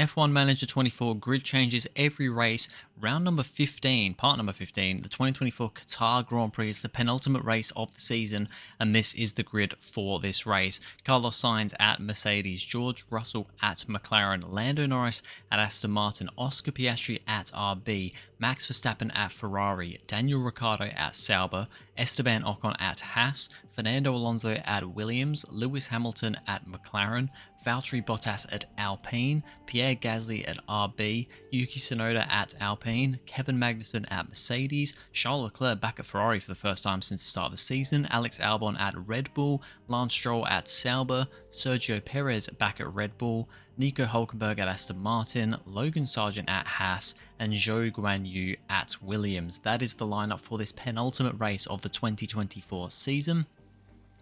F1 Manager 24 grid changes every race. Round number 15, part number 15, the 2024 Qatar Grand Prix is the penultimate race of the season, and this is the grid for this race. Carlos Sainz at Mercedes, George Russell at McLaren, Lando Norris at Aston Martin, Oscar Piastri at RB, Max Verstappen at Ferrari, Daniel Ricciardo at Sauber, Esteban Ocon at Haas, Fernando Alonso at Williams, Lewis Hamilton at McLaren, Valtteri Bottas at Alpine, Pierre Gasly at RB, Yuki Tsunoda at Alpine, Kevin Magnussen at Mercedes, Charles Leclerc back at Ferrari for the first time since the start of the season, Alex Albon at Red Bull, Lance Stroll at Sauber, Sergio Perez back at Red Bull, Nico Hulkenberg at Aston Martin, Logan Sargent at Haas, and Zhou Guanyu at Williams. That is the lineup for this penultimate race of the 2024 season.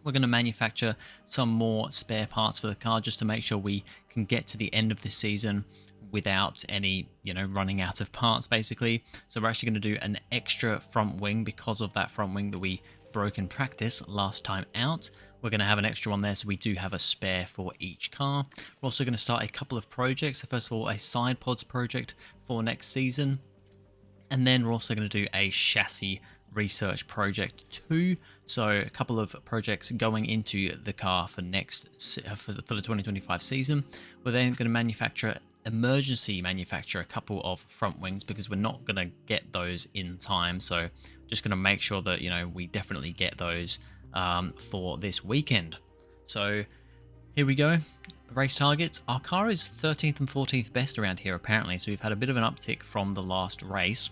We're going to manufacture some more spare parts for the car just to make sure we can get to the end of the season without any, running out of parts basically. So we're actually going to do an extra front wing because of that front wing that we broke in practice last time out. We're going to have an extra one there, so we do have a spare for each car. We're also going to start a couple of projects. So first of all, a side pods project for next season. And then we're also going to do a chassis research project too. So a couple of projects going into the car for for the 2025 season. We're then going to emergency manufacture a couple of front wings because we're not going to get those in time. So just going to make sure that, we definitely get those for this weekend. So here we go. Race targets. Our car is 13th and 14th best around here apparently. So we've had a bit of an uptick from the last race.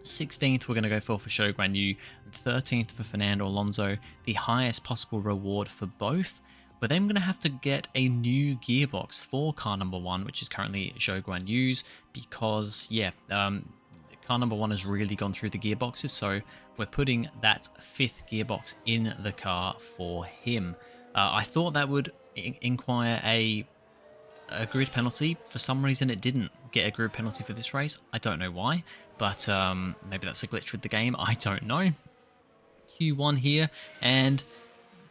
16th we're going to go for Zhou Guanyu, 13th for Fernando Alonso, the highest possible reward for both. We're then going to have to get a new gearbox for car number 1, which is currently Zhou Guanyu's, because car number 1 has really gone through the gearboxes, so we're putting that 5th gearbox in the car for him. I thought that would inquire a grid penalty. For some reason it didn't get a grid penalty for this race. I don't know why, but maybe that's a glitch with the game. I don't know. Q1 here, and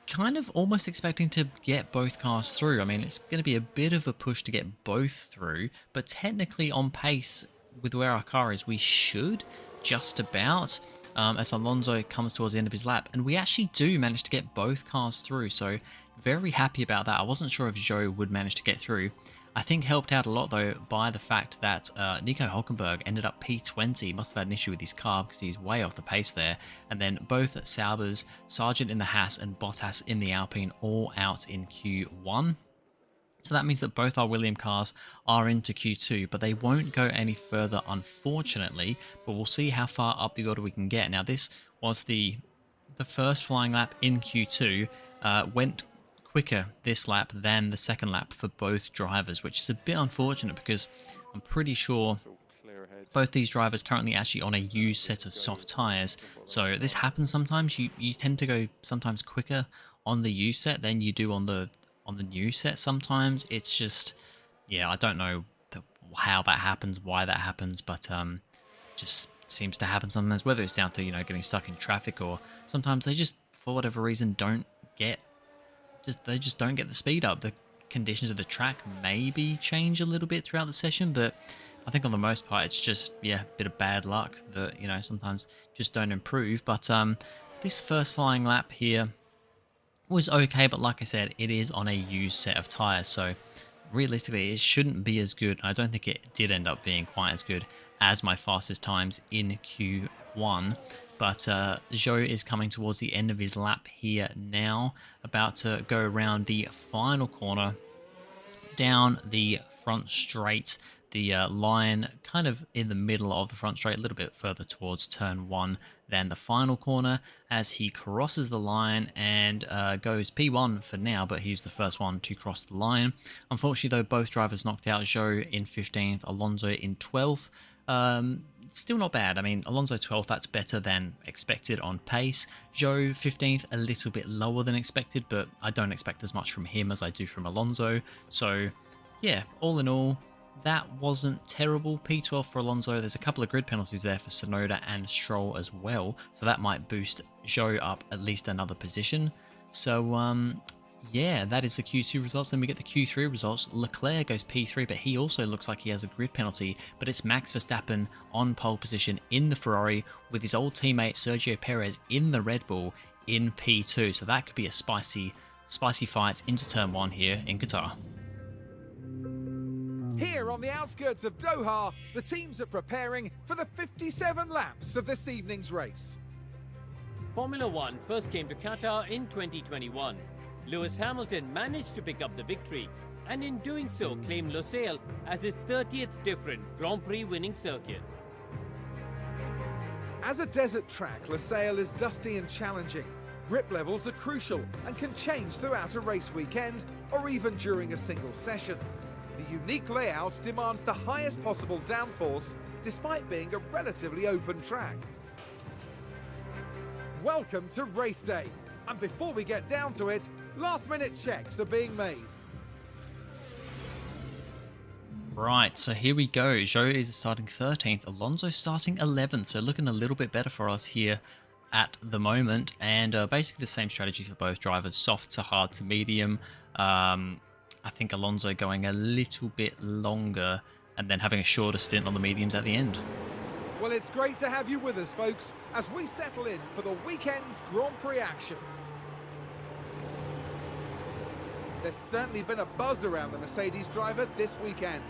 kind of almost expecting to get both cars through. I mean, it's going to be a bit of a push to get both through, but technically on pace with where our car is, we should just about, as Alonso comes towards the end of his lap, and we actually do manage to get both cars through, so very happy about that. I wasn't sure if Zhou would manage to get through. I think helped out a lot though by the fact that Nico Hulkenberg ended up P20. Must have had an issue with his car because he's way off the pace there. And then both Saubers, Sargent in the Haas and Bottas in the Alpine, all out in Q1. So that means that both our Williams cars are into Q2, but they won't go any further unfortunately. But we'll see how far up the order we can get. Now this was the first flying lap in Q2, went quicker this lap than the second lap for both drivers, which is a bit unfortunate because I'm pretty sure both these drivers currently actually on a used set of soft tires. So this happens sometimes. You tend to go sometimes quicker on the used set than you do on the new set sometimes. It's just, yeah, I don't know how that happens, why that happens, but just seems to happen sometimes, whether it's down to, getting stuck in traffic, or sometimes they just, for whatever reason, don't get the speed up. The conditions of the track maybe change a little bit throughout the session, but I think on the most part it's just, a bit of bad luck that, sometimes just don't improve. But this first flying lap here was okay, but like I said, it is on a used set of tires, so realistically it shouldn't be as good. I don't think it did end up being quite as good as my fastest times in Q1. But Zhou is coming towards the end of his lap here now, about to go around the final corner, down the front straight, the line kind of in the middle of the front straight, a little bit further towards turn 1 than the final corner, as he crosses the line and goes P1 for now, but he's the first one to cross the line. Unfortunately though, both drivers knocked out, Zhou in 15th, Alonso in 12th. Still not bad. I mean, Alonso 12th, that's better than expected on pace. Zhou 15th, a little bit lower than expected, but I don't expect as much from him as I do from Alonso. So yeah, all in all, that wasn't terrible. P12 for Alonso. There's a couple of grid penalties there for Tsunoda and Stroll as well, so that might boost Zhou up at least another position. So Yeah, that is the Q2 results. Then we get the Q3 results. Leclerc goes P3, but he also looks like he has a grid penalty. But it's Max Verstappen on pole position in the Ferrari with his old teammate Sergio Perez in the Red Bull in P2. So that could be a spicy fight into turn 1 here in Qatar. Here on the outskirts of Doha, the teams are preparing for the 57 laps of this evening's race. Formula One first came to Qatar in 2021. Lewis Hamilton managed to pick up the victory, and in doing so claimed Losail as his 30th different Grand Prix winning circuit. As a desert track, Losail is dusty and challenging. Grip levels are crucial and can change throughout a race weekend or even during a single session. The unique layout demands the highest possible downforce despite being a relatively open track. Welcome to race day, and before we get down to it, last-minute checks are being made. Right, so here we go. Zhou is starting 13th, Alonso starting 11th, so looking a little bit better for us here at the moment. And basically the same strategy for both drivers, soft to hard to medium. I think Alonso going a little bit longer and then having a shorter stint on the mediums at the end. Well, it's great to have you with us, folks, as we settle in for the weekend's Grand Prix action. There's certainly been a buzz around the Mercedes driver this weekend.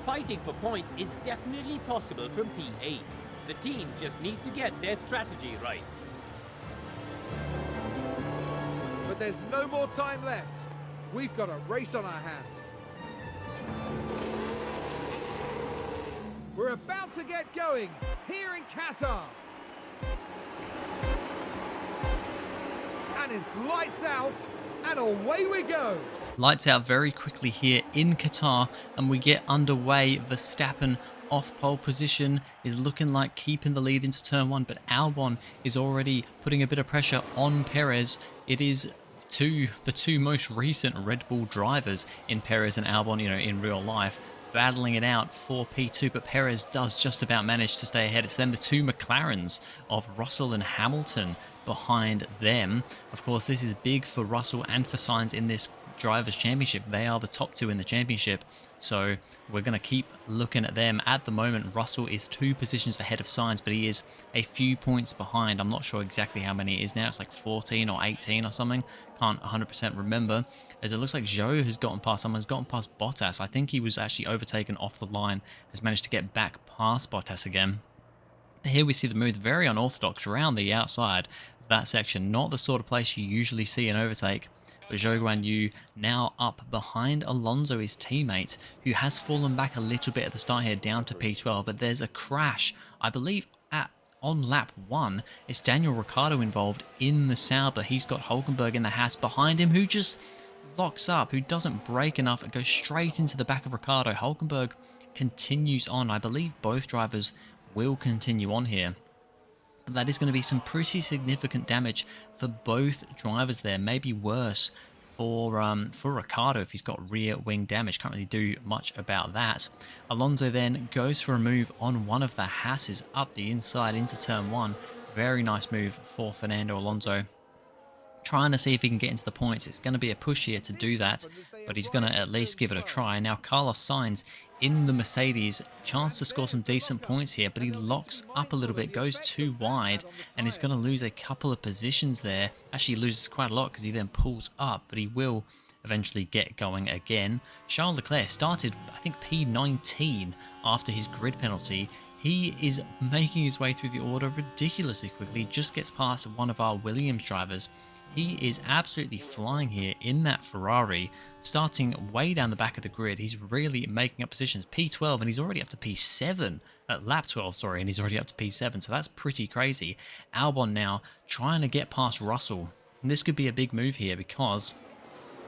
Fighting for points is definitely possible from P8. The team just needs to get their strategy right. But there's no more time left. We've got a race on our hands. We're about to get going here in Qatar. And it's lights out, and away we go. Lights out very quickly here in Qatar, and we get underway. Verstappen off pole position is looking like keeping the lead into turn 1, but Albon is already putting a bit of pressure on Perez. It is the two most recent Red Bull drivers in Perez and Albon, in real life, battling it out for P2, but Perez does just about manage to stay ahead. It's then the two McLarens of Russell and Hamilton behind them. Of course, this is big for Russell and for Sainz in this Drivers' Championship. They are the top two in the championship, so we're going to keep looking at them. At the moment, Russell is 2 positions ahead of Sainz, but he is a few points behind. I'm not sure exactly how many it is now. It's like 14 or 18 or something. Can't 100% remember. As it looks like Zhou has gotten past someone, has gotten past Bottas. I think he was actually overtaken off the line, has managed to get back past Bottas again. Here we see the move very unorthodox around the outside of that section. Not the sort of place you usually see an overtake. But Zhou Guanyu now up behind Alonso, his teammate, who has fallen back a little bit at the start here, down to P12. But there's a crash, I believe, on lap 1. It's Daniel Ricciardo involved in the Sauber. He's got Hulkenberg in the Haas behind him, who just locks up, who doesn't brake enough and goes straight into the back of Ricciardo. Hulkenberg continues on. I believe both drivers will continue on here. That is going to be some pretty significant damage for both drivers there. Maybe worse for Ricciardo if he's got rear wing damage. Can't really do much about that. Alonso then goes for a move on one of the Haas's up the inside into turn 1. Very nice move for Fernando Alonso. Trying to see if he can get into the points. It's going to be a push here to do that, but he's going to at least give it a try. Now Carlos Sainz in the Mercedes, chance to score some decent points here, but he locks up a little bit, goes too wide, and he's going to lose a couple of positions there. Actually loses quite a lot because he then pulls up, but he will eventually get going again. Charles Leclerc started, I think, P19 after his grid penalty. He is making his way through the order ridiculously quickly, just gets past one of our Williams drivers. He is absolutely flying here in that Ferrari, starting way down the back of the grid. He's really making up positions. P12, and he's already up to P7. At lap 12, sorry, and he's already up to P7, so that's pretty crazy. Albon now trying to get past Russell. And this could be a big move here because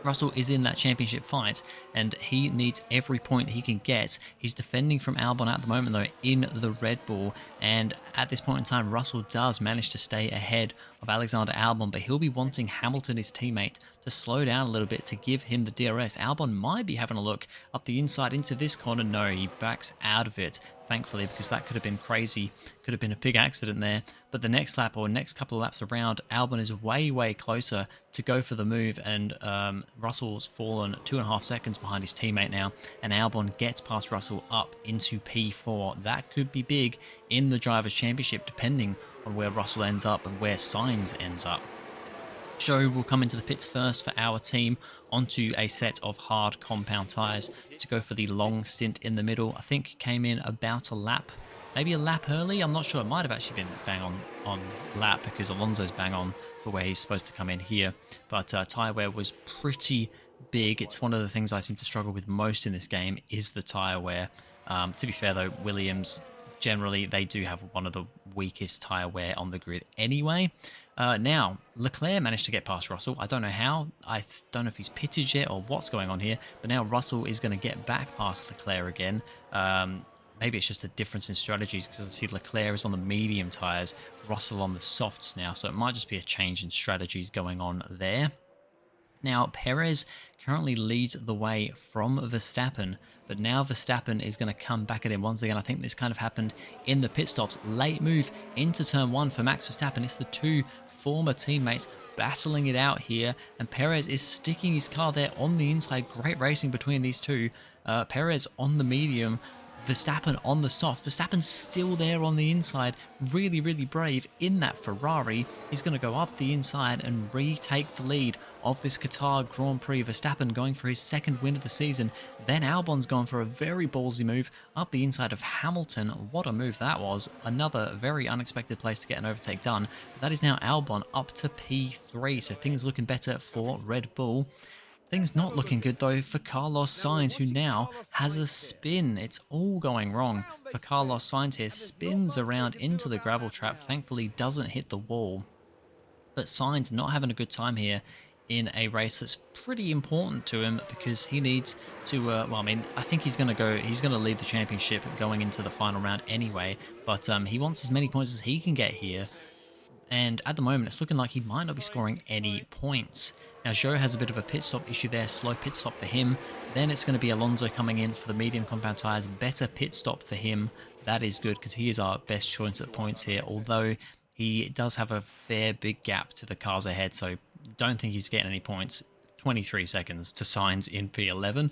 Russell is in that championship fight, and he needs every point he can get. He's defending from Albon at the moment, though, in the Red Bull, and at this point in time, Russell does manage to stay ahead of Alexander Albon, but he'll be wanting Hamilton, his teammate, to slow down a little bit to give him the DRS. Albon might be having a look up the inside into this corner. No, he backs out of it, thankfully, because that could have been crazy. Could have been a big accident there. But the next lap, or next couple of laps around, Albon is way closer to go for the move, and Russell's fallen 2.5 seconds behind his teammate now, and Albon gets past Russell up into P4. That could be big in the Drivers' Championship, depending on where Russell ends up and where Sainz ends up. Zhou will come into the pits first for our team onto a set of hard compound tyres to go for the long stint in the middle. I think came in about a lap, maybe a lap early. I'm not sure. It might have actually been bang on lap, because Alonso's bang on for where he's supposed to come in here. But tyre wear was pretty big. It's one of the things I seem to struggle with most in this game is the tyre wear. To be fair though, Williams, generally, they do have one of the weakest tyre wear on the grid anyway. Now, Leclerc managed to get past Russell. I don't know how. I don't know if he's pitted yet or what's going on here. But now Russell is going to get back past Leclerc again. Maybe it's just a difference in strategies, because I see Leclerc is on the medium tyres, Russell on the softs now. So it might just be a change in strategies going on there. Now, Perez currently leads the way from Verstappen, but now Verstappen is going to come back at him once again. I think this kind of happened in the pit stops. Late move into turn 1 for Max Verstappen. It's the two former teammates battling it out here, and Perez is sticking his car there on the inside. Great racing between these two. Perez on the medium, Verstappen on the soft. Verstappen's still there on the inside, really brave in that Ferrari. He's going to go up the inside and retake the lead of this Qatar Grand Prix. Verstappen going for his second win of the season. Then Albon's gone for a very ballsy move up the inside of Hamilton. What a move that was. Another very unexpected place to get an overtake done. That is now Albon up to P3, so things looking better for Red Bull. Things not looking good though for Carlos Sainz, who now has a spin. It's all going wrong for Carlos Sainz here. Spins around into the gravel trap, thankfully doesn't hit the wall. But Sainz not having a good time here in a race that's pretty important to him, because he needs to, well, I mean, I think he's going to lead the championship going into the final round anyway, but he wants as many points as he can get here. And at the moment, it's looking like he might not be scoring any points. Now, Zhou has a bit of a pit stop issue there, slow pit stop for him. Then it's going to be Alonso coming in for the medium compound tyres, better pit stop for him. That is good, because he is our best choice at points here, although he does have a fair big gap to the cars ahead, so don't think he's getting any points. 23 seconds to Sainz in P11.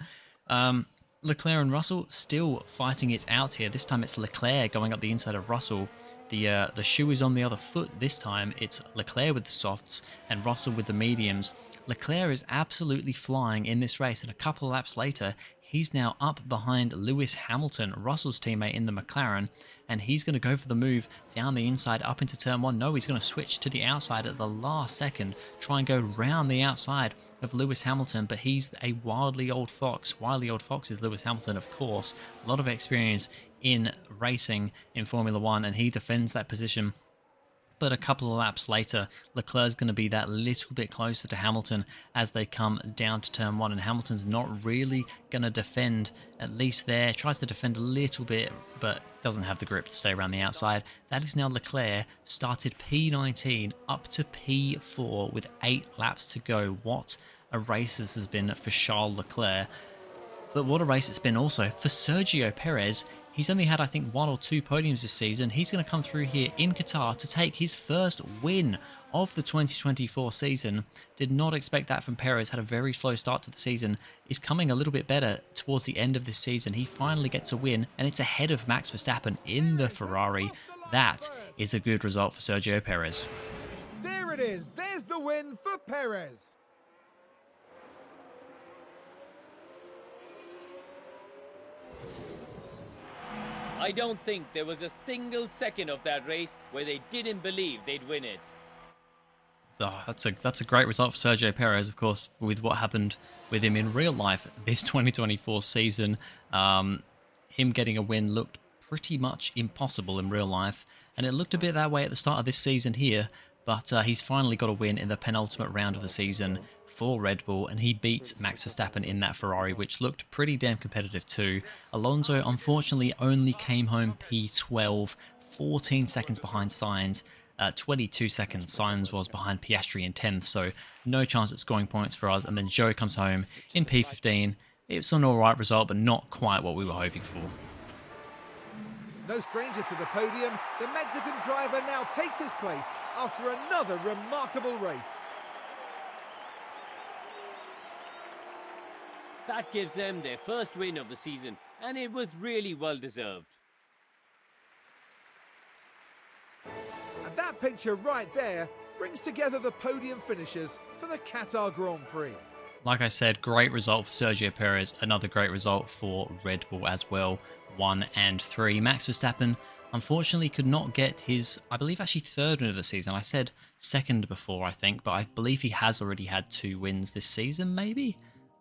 Leclerc and Russell still fighting it out here. This time it's Leclerc going up the inside of Russell. The shoe is on the other foot this time. It's Leclerc with the softs and Russell with the mediums. Leclerc is absolutely flying in this race, and a couple of laps later, he's now up behind Lewis Hamilton, Russell's teammate in the McLaren, and he's going to go for the move down the inside up into turn 1. No, he's going to switch to the outside at the last second, try and go round the outside of Lewis Hamilton, but he's a wily old fox. Wily old fox is Lewis Hamilton, of course. A lot of experience in racing in Formula 1, and he defends that position. But a couple of laps later, Leclerc's going to be that little bit closer to Hamilton as they come down to turn 1, and Hamilton's not really going to defend, at least there. Tries to defend a little bit, but doesn't have the grip to stay around the outside. That is now Leclerc, started P19 up to P4 with 8 laps to go. What a race this has been for Charles Leclerc. But what a race it's been also for Sergio Perez. He's only had, I think, 1 or 2 podiums this season. He's going to come through here in Qatar to take his first win of the 2024 season. Did not expect that from Perez. Had a very slow start to the season. Is coming a little bit better towards the end of this season. He finally gets a win, and it's ahead of Max Verstappen in the Ferrari. That is a good result for Sergio Perez. There it is. There's the win for Perez. I don't think there was a single second of that race where they didn't believe they'd win it. Oh, that's a great result for Sergio Perez, of course, with what happened with him in real life this 2024 season. Him getting a win looked pretty much impossible in real life, and it looked a bit that way at the start of this season here, but he's finally got a win in the penultimate round of the season for Red Bull, and he beat Max Verstappen in that Ferrari, which looked pretty damn competitive too. Alonso unfortunately only came home P12, 14 seconds behind Sainz. 22 seconds. Sainz was behind Piastri in 10th, so no chance at scoring points for us. And then Zhou comes home in P15. It's an alright result, but not quite what we were hoping for. No stranger to the podium, the Mexican driver now takes his place after another remarkable race. That gives them their first win of the season, and it was really well deserved. And that picture right there brings together the podium finishers for the Qatar Grand Prix. Like I said, great result for Sergio Perez, another great result for Red Bull as well, 1 and 3. Max Verstappen unfortunately could not get his, I believe actually third win of the season. I said second before, I think, but I believe he has already had 2 wins this season, maybe?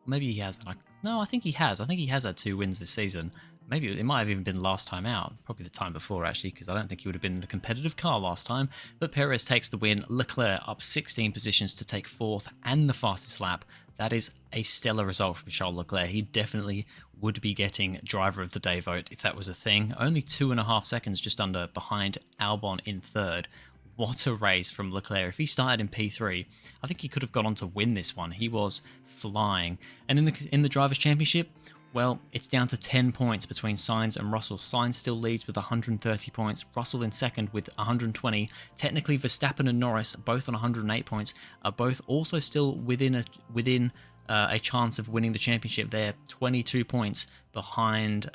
Maybe he hasn't. No, I think he has. I think he has had 2 wins this season. Maybe it might have even been last time out. Probably the time before, actually, because I don't think he would have been in a competitive car last time. But Perez takes the win. Leclerc up 16 positions to take 4th and the fastest lap. That is a stellar result from Charles Leclerc. He definitely would be getting driver of the day vote if that was a thing. Only 2.5 seconds just under behind Albon in 3rd. What a race from Leclerc. If he started in P3, I think he could have gone on to win this one. He was flying. And in the Drivers' Championship, well, it's down to 10 points between Sainz and Russell. Sainz still leads with 130 points. Russell in second with 120. Technically, Verstappen and Norris, both on 108 points, are both also still within a chance of winning the championship. They're 22 points behind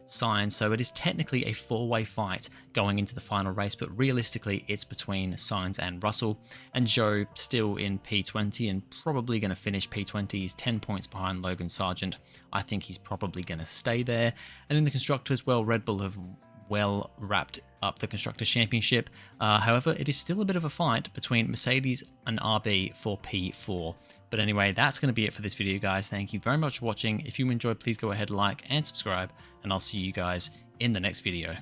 Sainz, so it is technically a 4-way fight going into the final race, but realistically it's between Sainz and Russell, and Zhou still in P20 and probably going to finish P20. He's 10 points behind Logan Sargent. I think he's probably going to stay there. And in the Constructors, well, Red Bull have well wrapped up the Constructors' Championship. However, it is still a bit of a fight between Mercedes and RB for P4. But anyway, that's going to be it for this video, guys. Thank you very much for watching. If you enjoyed, please go ahead, like and subscribe, and I'll see you guys in the next video.